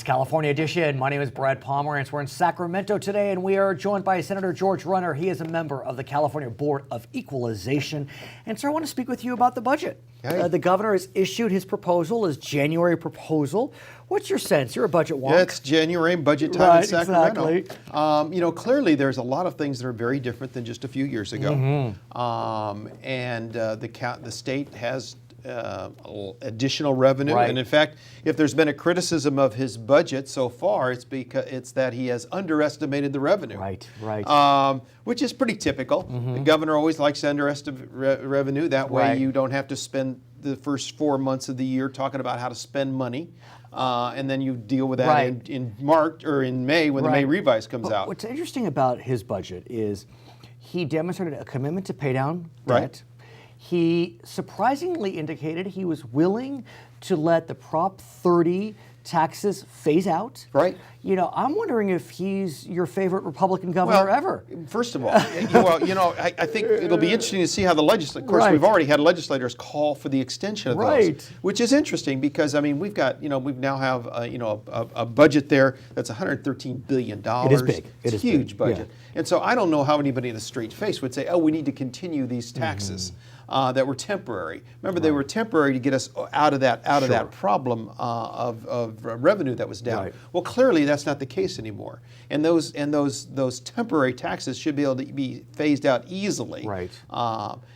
California Edition. My name is Brad Pomerance. We're in Sacramento today, and we are joined by Senator George Runner. He is a member of the California Board of Equalization. And sir, I want to speak with you about the budget. Hey. The governor has issued his proposal, his January proposal. What's your sense? You're a budget wonk. Yeah, it's January budget time in Sacramento. Exactly. Clearly there's a lot of things that are very different than just a few years ago. The state has additional revenue, Right. and in fact, if there's been a criticism of his budget so far, it's that he has underestimated the revenue. Right. Which is pretty typical. The governor always likes to underestimate revenue. That way, Right. you don't have to spend the first 4 months of the year talking about how to spend money, and then you deal with that Right. in March or in May when the May revise comes out. What's interesting about his budget is he demonstrated a commitment to pay down debt. Right. He surprisingly indicated he was willing to let the Prop 30 taxes phase out. Right. You know, I'm wondering if he's your favorite Republican governor ever. First of all, I think it'll be interesting to see how the legislature. Of course, Right. we've already had legislators call for the extension of Right. those, which is interesting because I mean we now have a budget there that's $113 billion. It is big. It's a huge budget, and so I don't know how anybody in a straight face would say, "Oh, we need to continue these taxes." That were temporary. Remember, they were temporary to get us out of that problem of revenue that was down. Right. Well, clearly that's not the case anymore. And those temporary taxes should be able to be phased out easily. Right.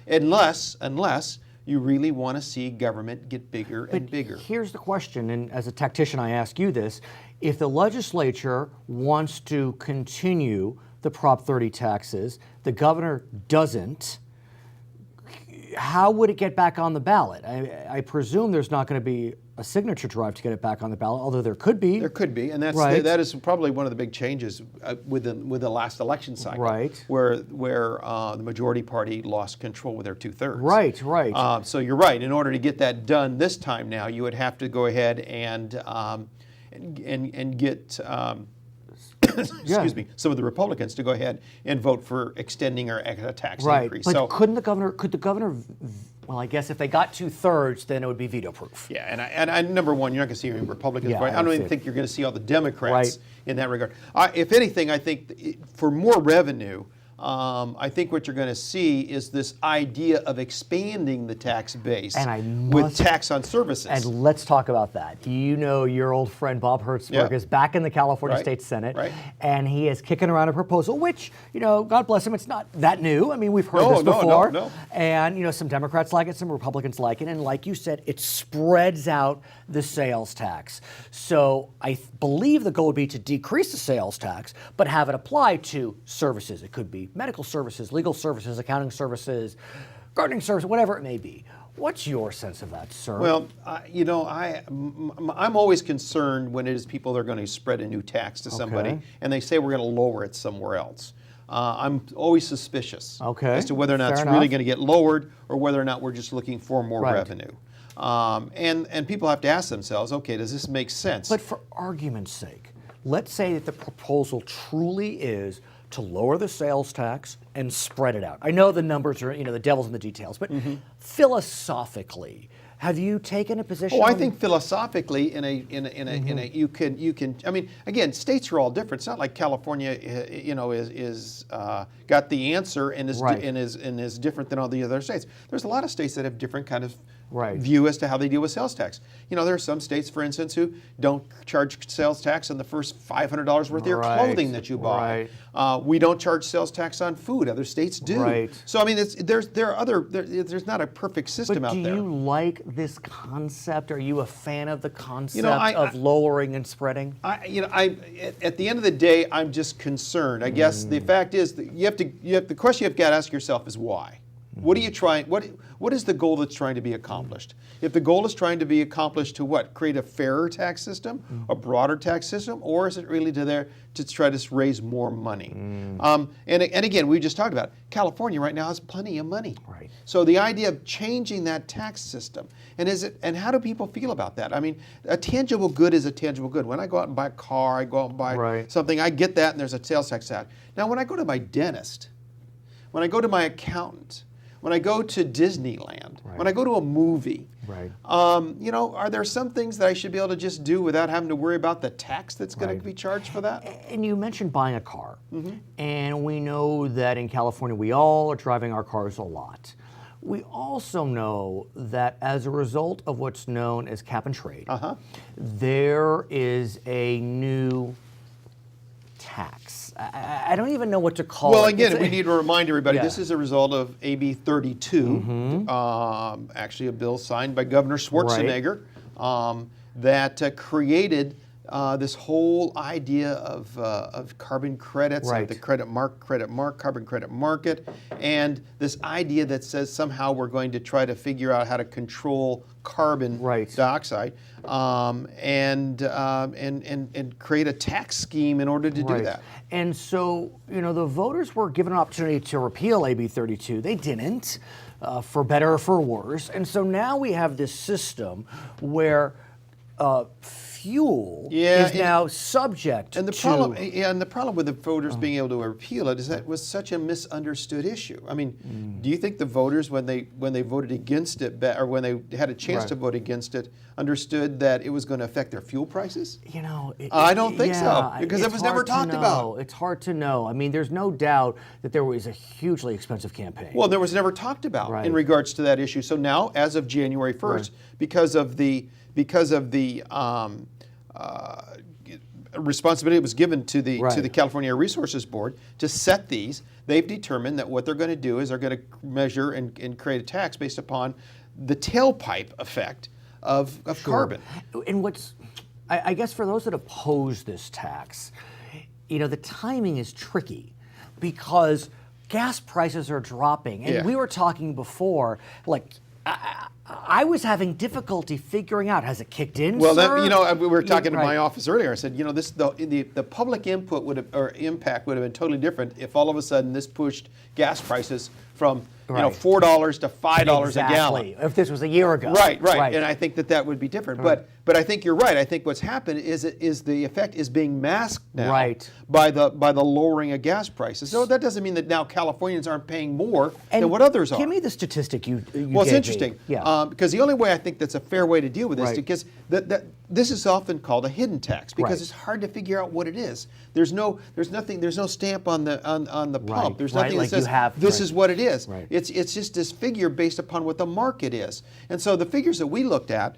Unless you really want to see government get bigger and bigger. Here's the question, and as a tactician, I ask you this: if the legislature wants to continue the Prop 30 taxes, the governor doesn't. How would it get back on the ballot? I presume there's not going to be a signature drive to get it back on the ballot, although there could be. There could be, and that is probably one of the big changes with the last election cycle, Right. where the majority party lost control with their 2/3. Right. So you're right. In order to get that done this time, now you would have to go ahead and get. Excuse me, some of the Republicans to go ahead and vote for extending or a tax increase. But could the governor, well, I guess if they got 2/3, then it would be veto proof. Yeah, and I number one, you're not going to see any Republicans. Yeah, I don't even think you're going to see all the Democrats Right. in that regard. If anything, I think for more revenue, I think what you're going to see is this idea of expanding the tax base with tax on services. And let's talk about that. You know, your old friend Bob Hertzberg is back in the California State Senate, and he is kicking around a proposal, which, God bless him, it's not that new. I mean, we've heard this before. No. And, some Democrats like it, some Republicans like it, and like you said, it spreads out the sales tax. So I believe the goal would be to decrease the sales tax, but have it apply to services. It could be medical services, legal services, accounting services, gardening services, whatever it may be. What's your sense of that, sir? Well, I'm always concerned when it is people that are going to spread a new tax to somebody and they say we're going to lower it somewhere else. I'm always suspicious as to whether or not it's really going to get lowered or whether or not we're just looking for more revenue. And people have to ask themselves, okay, does this make sense? But for argument's sake, let's say that the proposal truly is to lower the sales tax and spread it out. I know the numbers are, the devil's in the details, but philosophically, have you taken a position? Oh, I think philosophically, you can. I mean, again, states are all different. It's not like California, is got the answer and is different than all the other states. There's a lot of states that have different kind of view as to how they deal with sales tax. There are some states, for instance, who don't charge sales tax on the first $500 worth of your clothing that you buy. We don't charge sales tax on food. Other states do. So I mean, there's not a perfect system out there. Do you like this concept? Are you a fan of the concept of lowering and spreading? At the end of the day, I'm just concerned. I guess the fact is that the question you've got to ask yourself is why. What are you trying? What is the goal that's trying to be accomplished? If the goal is trying to be accomplished to what? Create a fairer tax system, a broader tax system, or is it really to try to raise more money? And again, we just talked about it. California right now has plenty of money. So the idea of changing that tax system, and how do people feel about that? I mean, a tangible good is a tangible good. When I go out and buy a car, I go out and buy something, I get that, and there's a sales tax out. Now, when I go to my dentist, when I go to my accountant, when I go to Disneyland, when I go to a movie, you know, are there some things that I should be able to just do without having to worry about the tax that's going to be charged for that? And you mentioned buying a car. And we know that in California, we all are driving our cars a lot. We also know that as a result of what's known as cap and trade, there is a new tax. I don't even know what to call it. Well, again, we need to remind everybody, this is a result of AB 32, actually a bill signed by Governor Schwarzenegger that created this whole idea of carbon credits, of the carbon credit market, and this idea that says somehow we're going to try to figure out how to control carbon dioxide and create a tax scheme in order to do that. And so, you know, the voters were given an opportunity to repeal AB 32. They didn't, for better or for worse. And so now we have this system where fuel is now subject and the to... problem, and the problem with the voters being able to repeal it is that it was such a misunderstood issue. I mean, do you think the voters, when they voted against it, or when they had a chance to vote against it, understood that it was going to affect their fuel prices? You know, I don't think so, because it was never talked about. It's hard to know. I mean, there's no doubt that there was a hugely expensive campaign. Well, there was never talked about in regards to that issue. So now, as of January 1st, because of the responsibility that was given to the California Air Resources Board to set these, they've determined that what they're going to do is they're going to measure and create a tax based upon the tailpipe effect of carbon. And what's, I guess for those that oppose this tax, you know, the timing is tricky because gas prices are dropping. And we were talking before, like, I was having difficulty figuring out, has it kicked in? Well, you know, we were talking in my office earlier. I said, you know, the public input would have, or impact would have been totally different if all of a sudden this pushed gas prices from you know, $4 to $5 a gallon. If this was a year ago. Right. And I think that would be different. But I think you're right. I think what's happened is the effect is being masked now by the lowering of gas prices. So that doesn't mean that now Californians aren't paying more than what others are. Give me the statistic you Well, it's gave interesting. me. Because the only way I think that's a fair way to deal with this, because this is often called a hidden tax, because it's hard to figure out what it is. There's no stamp on the pump. There's nothing that says this is what it is. It's just this figure based upon what the market is. And so the figures that we looked at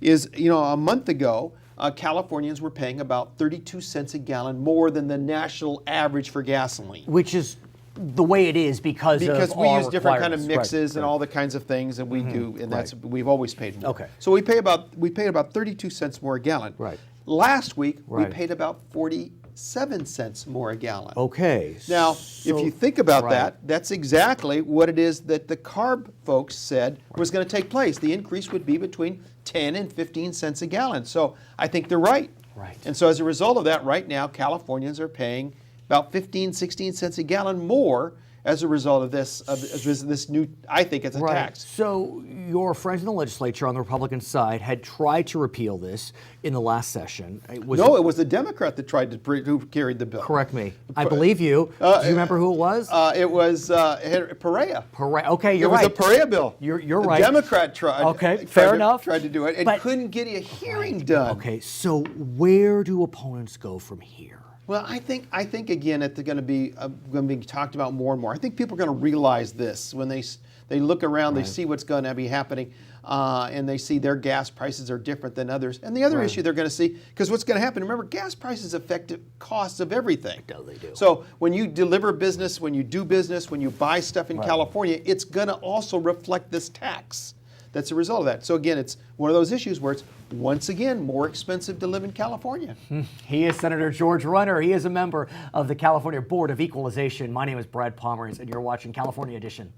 is, you know, a month ago, Californians were paying about 32 cents a gallon more than the national average for gasoline. Which is the way it is because we use different kind of mixes and all the kinds of things that we do, and that's we've always paid more. Okay. So we paid about 32 cents more a gallon. Last week we paid about 47 cents more a gallon. Okay. Now, if you think about that, that's exactly what it is that the CARB folks said was going to take place. The increase would be between 10 and 15 cents a gallon. So I think they're right. And so as a result of that, right now Californians are paying about 15, 16 cents a gallon more as a result of this new, I think it's a tax. So your friends in the legislature on the Republican side had tried to repeal this in the last session. It was the Democrat that who carried the bill. Correct me. I believe you. Do you remember who it was? It was Perea. Okay, you're right. It was a Perea bill. You're right. The Democrat tried. Okay, fair enough. Tried to do it and couldn't get a hearing done. Okay, so where do opponents go from here? Well, I think again it's going to be talked about more and more. I think people are going to realize this when they look around, they see what's going to be happening, and they see their gas prices are different than others. And the other issue they're going to see, because what's going to happen? Remember, gas prices affect the costs of everything. They do. So when you deliver business, when you do business, when you buy stuff in California, it's going to also reflect this tax. That's a result of that. So again, it's one of those issues where it's once again more expensive to live in California. He is Senator George Runner. He is a member of the California Board of Equalization. My name is Brad Pomerance, and you're watching California Edition.